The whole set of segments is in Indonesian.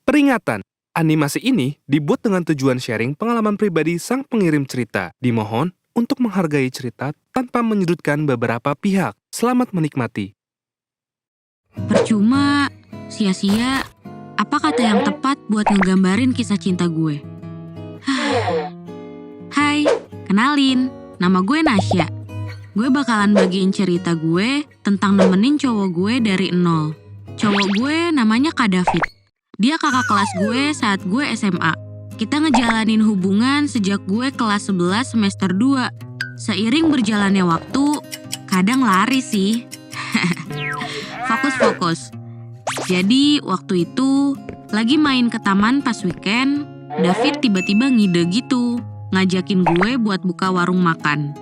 Peringatan, animasi ini dibuat dengan tujuan sharing pengalaman pribadi sang pengirim cerita. Dimohon untuk menghargai cerita tanpa menyudutkan beberapa pihak. Selamat menikmati. Percuma, sia-sia, apa kata yang tepat buat ngegambarin kisah cinta gue? Hai, kenalin, nama gue Nasya. Gue bakalan bagiin cerita gue tentang nemenin cowok gue dari nol. Cowok gue namanya Kak David. Dia kakak kelas gue saat gue SMA. Kita ngejalanin hubungan sejak gue kelas 11 semester 2. Seiring berjalannya waktu, kadang lari sih. Fokus. Jadi waktu itu, lagi main ke taman pas weekend, David tiba-tiba ngide gitu, ngajakin gue buat buka warung makan.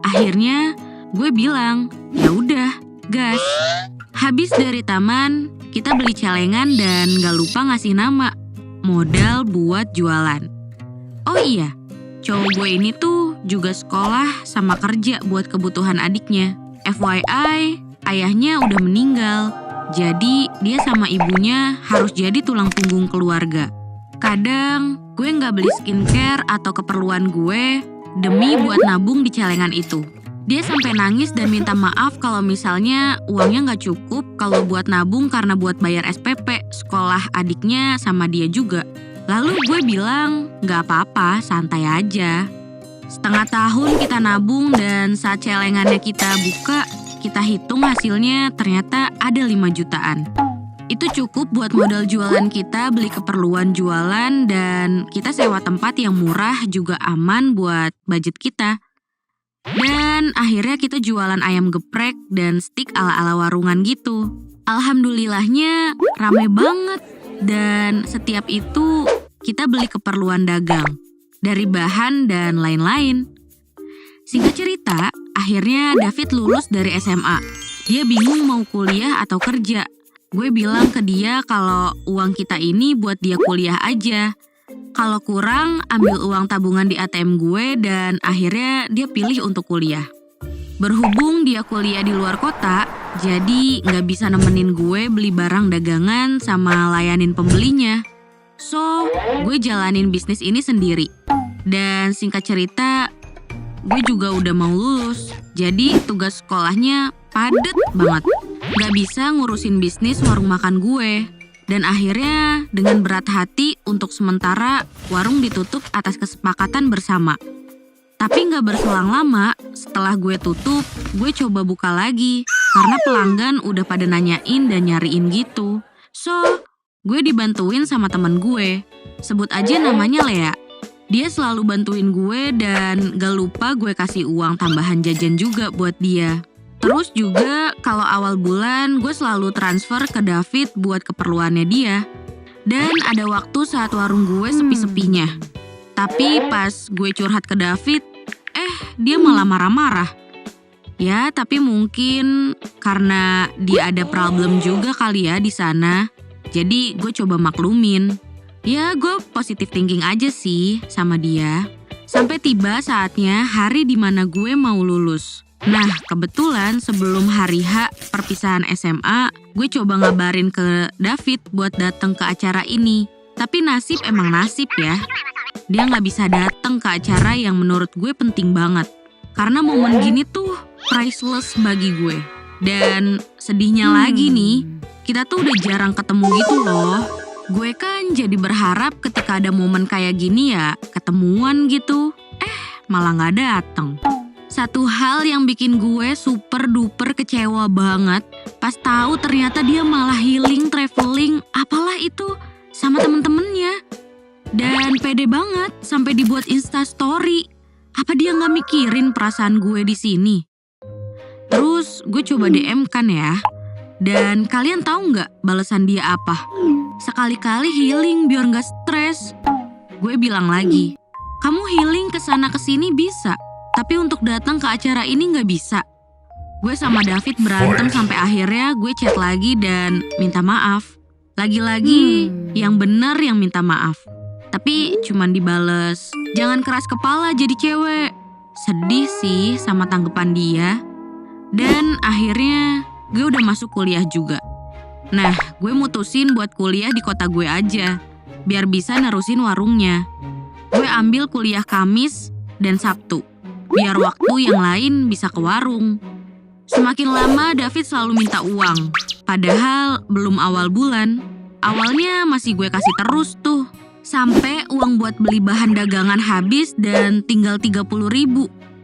Akhirnya, gue bilang, ya udah, gas. Habis dari taman, kita beli celengan dan gak lupa ngasih nama, modal buat jualan. Oh iya, cowok gue ini tuh juga sekolah sama kerja buat kebutuhan adiknya. FYI, ayahnya udah meninggal, jadi dia sama ibunya harus jadi tulang punggung keluarga. Kadang gue gak beli skincare atau keperluan gue demi buat nabung di celengan itu. Dia sampai nangis dan minta maaf kalau misalnya uangnya gak cukup kalau buat nabung karena buat bayar SPP, sekolah adiknya sama dia juga. Lalu gue bilang, gak apa-apa, santai aja. Setengah tahun kita nabung dan saat celengannya kita buka, kita hitung hasilnya ternyata ada 5 jutaan. Itu cukup buat modal jualan kita, beli keperluan jualan, dan kita sewa tempat yang murah juga aman buat budget kita. Dan akhirnya kita jualan ayam geprek dan stik ala-ala warungan gitu. Alhamdulillahnya rame banget. Dan setiap itu kita beli keperluan dagang, dari bahan dan lain-lain. Singkat cerita, akhirnya David lulus dari SMA. Dia bingung mau kuliah atau kerja. Gue bilang ke dia kalau uang kita ini buat dia kuliah aja. Kalau kurang, ambil uang tabungan di ATM gue dan akhirnya dia pilih untuk kuliah. Berhubung dia kuliah di luar kota, jadi nggak bisa nemenin gue beli barang dagangan sama layanin pembelinya. So, gue jalanin bisnis ini sendiri. Dan singkat cerita, gue juga udah mau lulus. Jadi tugas sekolahnya padet banget. Nggak bisa ngurusin bisnis warung makan gue. Dan akhirnya dengan berat hati untuk sementara warung ditutup atas kesepakatan bersama. Tapi gak berselang lama setelah gue tutup, gue coba buka lagi. Karena pelanggan udah pada nanyain dan nyariin gitu. So, gue dibantuin sama temen gue. Sebut aja namanya Lea. Dia selalu bantuin gue dan gak lupa gue kasih uang tambahan jajan juga buat dia. Terus juga kalau awal bulan gue selalu transfer ke David buat keperluannya dia. Dan ada waktu saat warung gue sepi-sepinya. Tapi pas gue curhat ke David, dia malah marah-marah. Ya, tapi mungkin karena dia ada problem juga kali ya di sana. Jadi gue coba maklumin. Ya, gue positive thinking aja sih sama dia. Sampai tiba saatnya hari dimana gue mau lulus. Nah, kebetulan sebelum hari H perpisahan SMA, gue coba ngabarin ke David buat datang ke acara ini. Tapi nasib emang nasib ya. Dia gak bisa datang ke acara yang menurut gue penting banget. Karena momen gini tuh priceless bagi gue. Dan sedihnya lagi nih, kita tuh udah jarang ketemu gitu loh. Gue kan jadi berharap ketika ada momen kayak gini ya ketemuan gitu. Malah gak datang. Satu hal yang bikin gue super duper kecewa banget pas tahu ternyata dia malah healing, traveling, apalah itu sama temen-temennya. Dan pede banget sampai dibuat Insta story. Apa dia nggak mikirin perasaan gue di sini? Terus gue coba DM kan ya. Dan kalian tahu nggak balasan dia apa? Sekali-kali healing biar nggak stres. Gue bilang lagi, kamu healing kesana kesini bisa. Tapi untuk datang ke acara ini gak bisa. Gue sama David berantem sampai akhirnya gue chat lagi dan minta maaf. Lagi-lagi yang benar yang minta maaf. Tapi cuman dibales, jangan keras kepala jadi cewek. Sedih sih sama tanggapan dia. Dan akhirnya gue udah masuk kuliah juga. Nah, gue mutusin buat kuliah di kota gue aja. biar bisa nerusin warungnya. Gue ambil kuliah Kamis dan Sabtu, biar waktu yang lain bisa ke warung. Semakin lama David selalu minta uang, padahal belum awal bulan. Awalnya masih gue kasih terus tuh, sampai uang buat beli bahan dagangan habis dan tinggal 30.000.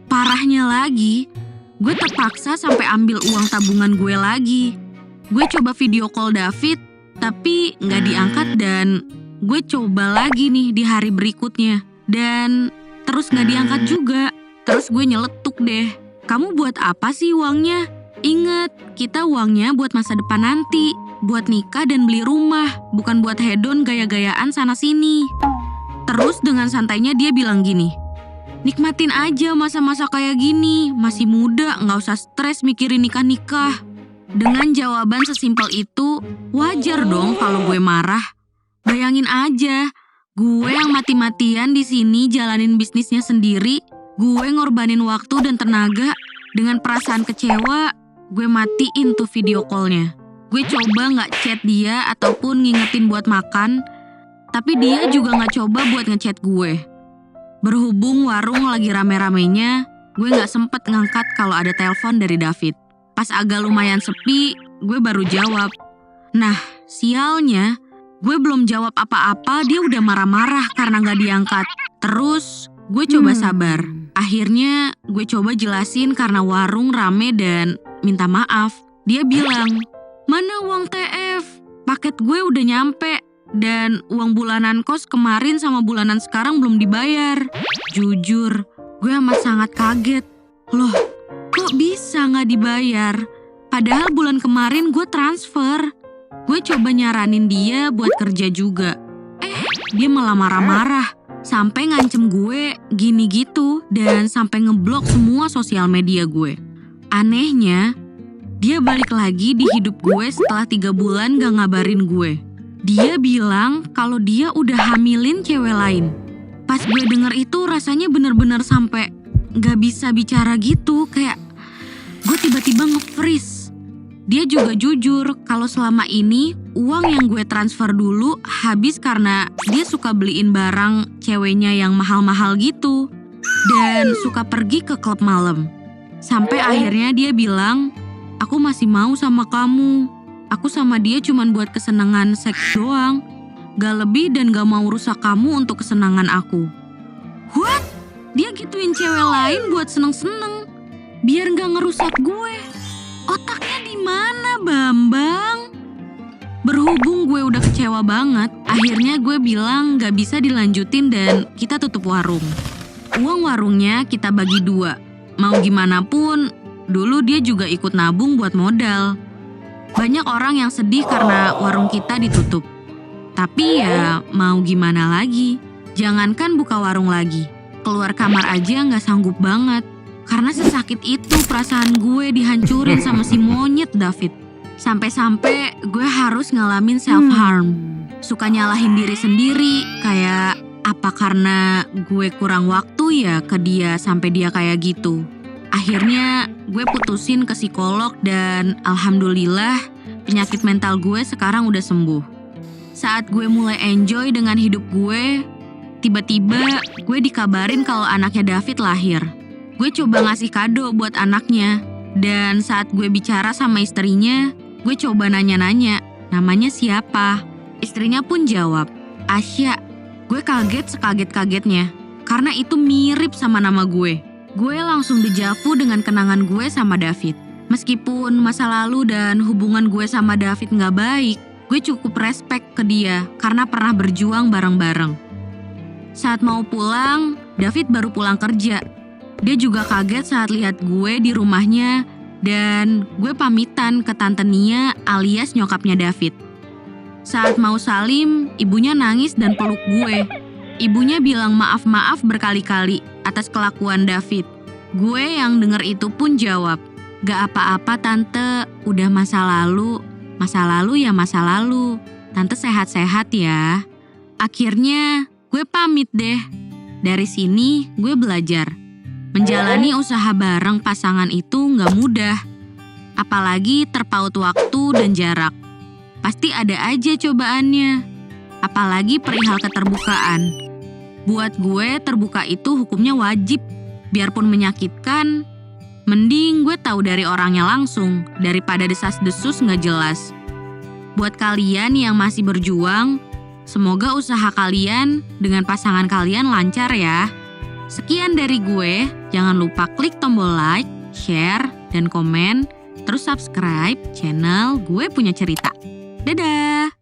Parahnya lagi, gue terpaksa sampai ambil uang tabungan gue lagi. Gue coba video call David, tapi nggak diangkat dan gue coba lagi nih di hari berikutnya. Dan terus nggak diangkat juga. Terus gue nyeletuk deh. Kamu buat apa sih uangnya? Ingat, kita uangnya buat masa depan nanti. Buat nikah dan beli rumah, bukan buat hedon gaya-gayaan sana-sini. Terus dengan santainya dia bilang gini, nikmatin aja masa-masa kayak gini, masih muda, nggak usah stres mikirin nikah-nikah. Dengan jawaban sesimpel itu, wajar dong kalau gue marah. Bayangin aja, gue yang mati-matian di sini jalanin bisnisnya sendiri, gue ngorbanin waktu dan tenaga. Dengan perasaan kecewa, gue matiin tuh video call-nya. Gue coba nggak chat dia ataupun ngingetin buat makan, tapi dia juga nggak coba buat ngechat gue. Berhubung warung lagi rame-ramenya, gue nggak sempet ngangkat kalau ada telepon dari David. Pas agak lumayan sepi, gue baru jawab. Nah, sialnya, gue belum jawab apa-apa, dia udah marah-marah karena nggak diangkat. Terus, gue coba sabar. Akhirnya, gue coba jelasin karena warung rame dan minta maaf. Dia bilang, mana uang TF? Paket gue udah nyampe. Dan uang bulanan kos kemarin sama bulanan sekarang belum dibayar. Jujur, gue amat sangat kaget. Loh, kok bisa gak dibayar? Padahal bulan kemarin gue transfer. Gue coba nyaranin dia buat kerja juga. Dia malah marah-marah. Sampai ngancem gue gini gitu dan sampai ngeblok semua sosial media gue. Anehnya, dia balik lagi di hidup gue setelah 3 bulan gak ngabarin gue. Dia bilang kalau dia udah hamilin cewek lain. Pas gue denger itu rasanya bener-bener sampai gak bisa bicara gitu. Kayak gue tiba-tiba nge-freeze. Dia juga jujur kalau selama ini uang yang gue transfer dulu habis karena dia suka beliin barang ceweknya yang mahal-mahal gitu. Dan suka pergi ke klub malam. Sampai akhirnya dia bilang, aku masih mau sama kamu. Aku sama dia cuman buat kesenangan seks doang. Gak lebih dan gak mau rusak kamu untuk kesenangan aku. What? Dia gituin cewek lain buat seneng-seneng. Biar gak ngerusak gue. Otaknya di mana, Bambang? Berhubung gue udah kecewa banget, akhirnya gue bilang gak bisa dilanjutin dan kita tutup warung. Uang warungnya kita bagi 2. Mau gimana pun, dulu dia juga ikut nabung buat modal. Banyak orang yang sedih karena warung kita ditutup. Tapi ya mau gimana lagi? Jangankan buka warung lagi, keluar kamar aja gak sanggup banget. Karena sesakit itu perasaan gue dihancurin sama si monyet David. Sampai-sampai gue harus ngalamin self-harm. Suka nyalahin diri sendiri, kayak apa karena gue kurang waktu ya ke dia sampai dia kayak gitu. Akhirnya gue putusin ke psikolog dan alhamdulillah penyakit mental gue sekarang udah sembuh. Saat gue mulai enjoy dengan hidup gue, tiba-tiba gue dikabarin kalau anaknya David lahir. Gue coba ngasih kado buat anaknya. Dan saat gue bicara sama istrinya, gue coba nanya-nanya, namanya siapa? Istrinya pun jawab, Asya. Gue kaget sekaget-kagetnya, karena itu mirip sama nama gue. Gue langsung dejavu dengan kenangan gue sama David. Meskipun masa lalu dan hubungan gue sama David gak baik, gue cukup respect ke dia karena pernah berjuang bareng-bareng. Saat mau pulang, David baru pulang kerja. Dia juga kaget saat lihat gue di rumahnya dan gue pamitan ke tante Nia alias nyokapnya David. Saat mau salim, ibunya nangis dan peluk gue. Ibunya bilang maaf-maaf berkali-kali atas kelakuan David. Gue yang denger itu pun jawab, gak apa-apa tante, udah masa lalu ya masa lalu. Tante sehat-sehat ya. Akhirnya gue pamit deh. Dari sini gue belajar. Menjalani usaha bareng pasangan itu gak mudah. Apalagi terpaut waktu dan jarak. Pasti ada aja cobaannya. apalagi perihal keterbukaan. Buat gue, terbuka itu hukumnya wajib. Biarpun menyakitkan, mending gue tahu dari orangnya langsung, daripada desas-desus nggak jelas. Buat kalian yang masih berjuang, semoga usaha kalian dengan pasangan kalian lancar ya. Sekian dari gue, jangan lupa klik tombol like, share, dan komen, terus subscribe channel Gue Punya Cerita. Dadah!